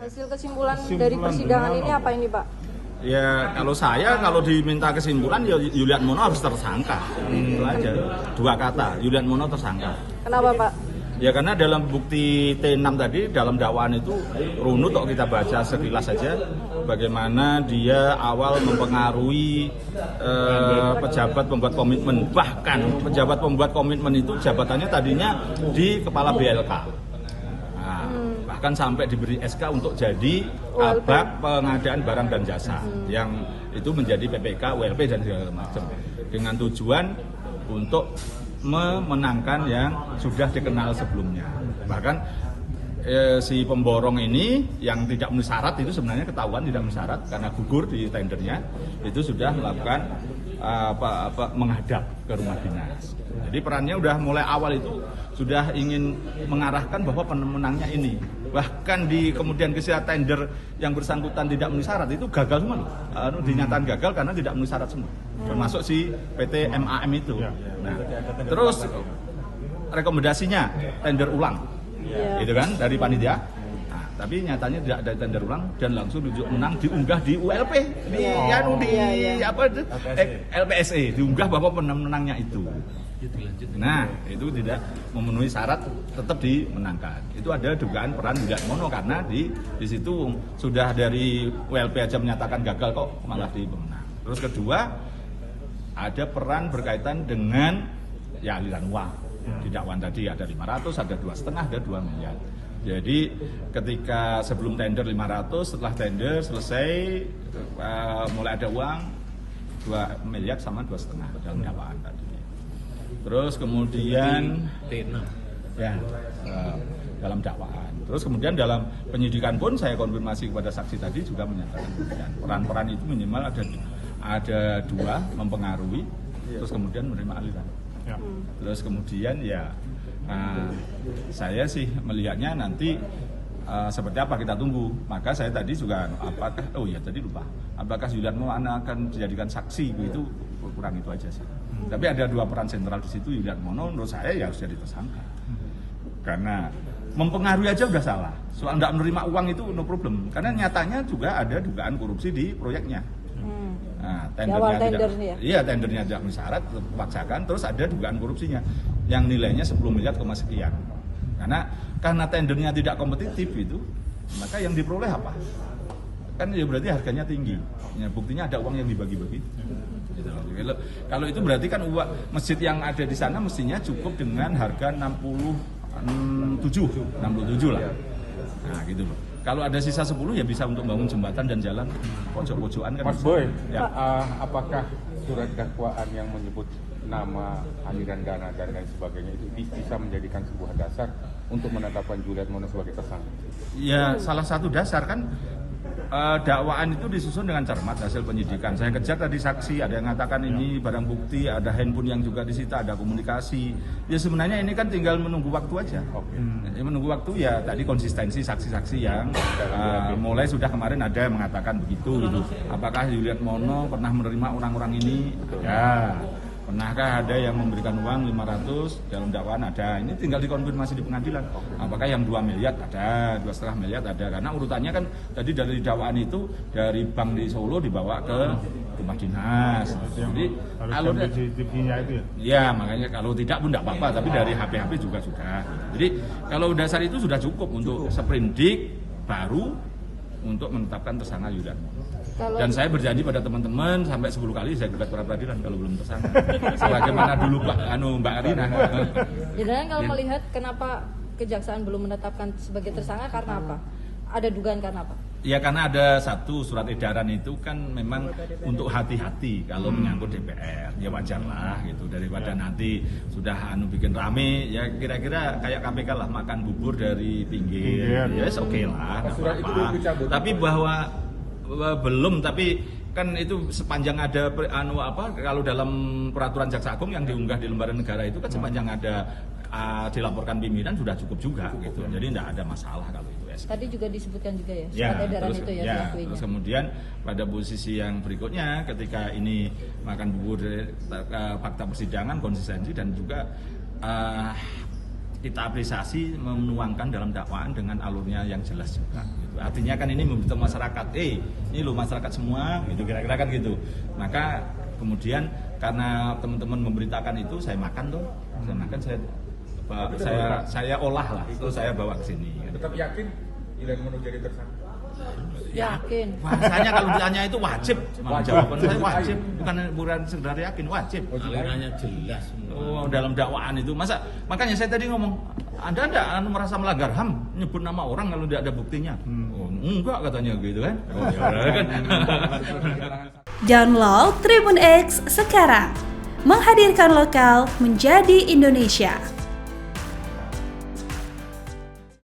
Hasil kesimpulan dari persidangan ini apa ini, Pak? Ya kalau diminta kesimpulan ya Yulian Mono harus tersangka. Itu aja. Dua kata, Yulian Mono tersangka. Kenapa, Pak? Ya karena dalam bukti T6 tadi dalam dakwaan itu runut kok kita baca sekilas saja bagaimana dia awal mempengaruhi pejabat pembuat komitmen, bahkan pejabat pembuat komitmen itu jabatannya tadinya di kepala BLK. Nah, bahkan sampai diberi SK untuk jadi abak pengadaan barang dan jasa yang itu menjadi PPK, ULP dan segala macam dengan tujuan untuk memenangkan yang sudah dikenal sebelumnya. Bahkan si pemborong ini yang tidak memenuhi syarat itu sebenarnya ketahuan tidak memenuhi syarat karena gugur di tendernya, itu sudah melakukan menghadap ke rumah dinas. Jadi perannya udah mulai awal itu sudah ingin mengarahkan bahwa pemenangnya ini. Bahkan di kemudian ketika tender yang bersangkutan tidak memenuhi syarat itu gagal semua loh. Dinyatakan gagal karena tidak memenuhi syarat semua. Termasuk si PT MAM itu. Nah, terus rekomendasinya tender ulang. Itu kan dari panitia. Nah, tapi nyatanya tidak ada tender ulang dan langsung menang diunggah di ULP LPSE diunggah bahwa pemenangnya itu. Nah, itu tidak memenuhi syarat tetap dimenangkan. Itu ada dugaan peran Yulian Mono karena di situ sudah dari ULP aja menyatakan gagal kok malah di pemenang. Terus kedua, ada peran berkaitan dengan aliran uang. Di dakwaan tadi ada 500, ada 2,5, ada 2 miliar. Jadi ketika sebelum tender 500, setelah tender selesai mulai ada uang 2 miliar sama 2,5 dalam dakwaan tadi. Terus kemudian dalam dakwaan. Terus kemudian dalam penyidikan pun saya konfirmasi kepada saksi tadi juga menyatakan demikian. Peran-peran itu minimal ada 2 mempengaruhi, terus kemudian menerima aliran. Terus kemudian saya sih melihatnya nanti seperti apa kita tunggu. Maka saya tadi juga apakah Yulian Mono akan dijadikan saksi begitu, kurang itu aja sih. Tapi ada 2 peran sentral di situ. Yulian Mono menurut saya ya harus jadi tersangka. Karena mempengaruhi aja udah salah. Soal nggak menerima uang itu no problem. Karena nyatanya juga ada dugaan korupsi di proyeknya. Nah, tendernya tidak memenuhi syarat, paksakan, terus ada dugaan korupsinya yang nilainya 10 miliar sekian. Karena tendernya tidak kompetitif itu, maka yang diperoleh apa? Kan ya berarti harganya tinggi. Ya, buktinya ada uang yang dibagi-bagi. Gitu. Kalau itu berarti kan masjid yang ada di sana mestinya cukup dengan harga 67 lah. Nah, gitu loh. Kalau ada sisa 10 ya bisa untuk bangun jembatan dan jalan pojok-pojokan kan. Mas Boy, apakah surat dakwaan yang menyebut nama aliran dana dan lain sebagainya itu bisa menjadikan sebuah dasar untuk menetapkan Yulian Mono sebagai tersangka? Ya, salah satu dasar kan dakwaan itu disusun dengan cermat hasil penyidikan. Saya kejar tadi saksi, ada yang mengatakan ini barang bukti, ada handphone yang juga disita, ada komunikasi. Ya sebenarnya ini kan tinggal menunggu waktu aja. Menunggu waktu ya tadi konsistensi saksi-saksi yang mulai sudah kemarin ada yang mengatakan begitu. Gitu. Apakah Yulian Mono pernah menerima orang-orang ini? Ya. Pernahkah ada yang memberikan uang 500 dalam dakwaan? Ada. Ini tinggal dikonfirmasi di pengadilan. Apakah yang 2 miliar? Ada. 2,5 miliar? Ada. Karena urutannya kan tadi dari dakwaan itu dari bank di Solo dibawa ke rumah dinas. Jadi kalau CCTV-nya itu ya makanya kalau tidak pun tidak apa-apa. Tapi dari HP-HP juga sudah. Jadi kalau dasar itu sudah cukup untuk sprindik baru untuk menetapkan tersangka Yulian Mono. Dan saya berjanji pada teman-teman sampai 10 kali saya gugat pra peradilan kalau belum tersangka. Sebagaimana dulu Mbak Arina. Jadi kalau melihat kenapa kejaksaan belum menetapkan sebagai tersangka karena apa? Ada dugaan karena apa? Ya karena ada satu surat edaran itu kan memang untuk hati-hati kalau menyangkut DPR. Ya wajar lah gitu daripada nanti sudah bikin rame ya kira-kira kayak KPK lah makan bubur dari pinggir. Ya oke lah. Tapi bahwa belum, tapi kan itu sepanjang ada kalau dalam peraturan Jaksa Agung yang diunggah di lembaran negara itu kan sepanjang ada dilaporkan pimpinan sudah cukup juga gitu. Jadi tidak ada masalah kalau itu. Tadi juga disebutkan juga ya surat edaran itu ya. Terus kemudian pada posisi yang berikutnya ketika ini makan bubur fakta persidangan konsistensi dan juga kita apresiasi menuangkan dalam dakwaan dengan alurnya yang jelas juga gitu Artinya kan ini memberitahu masyarakat, ini loh masyarakat semua, gitu kira-kira kan gitu. Maka kemudian karena teman-teman memberitakan itu, saya makan tuh, saya olah lah, terus saya bawa ke sini. Tetap yakin Ilan Mono jadi tersangka? Yakin. Bahasanya kalau ditanya itu wajib. Jawaban saya wajib, bukan sekedar yakin, wajib. Alirannya jelas. Oh, dalam dakwaan itu makanya saya tadi ngomong, Anda merasa melanggar HAM nyebut nama orang kalau tidak ada buktinya. Oh, enggak katanya gitu kan. Oh, ya kan. Download Tribun X sekarang. Menghadirkan lokal menjadi Indonesia.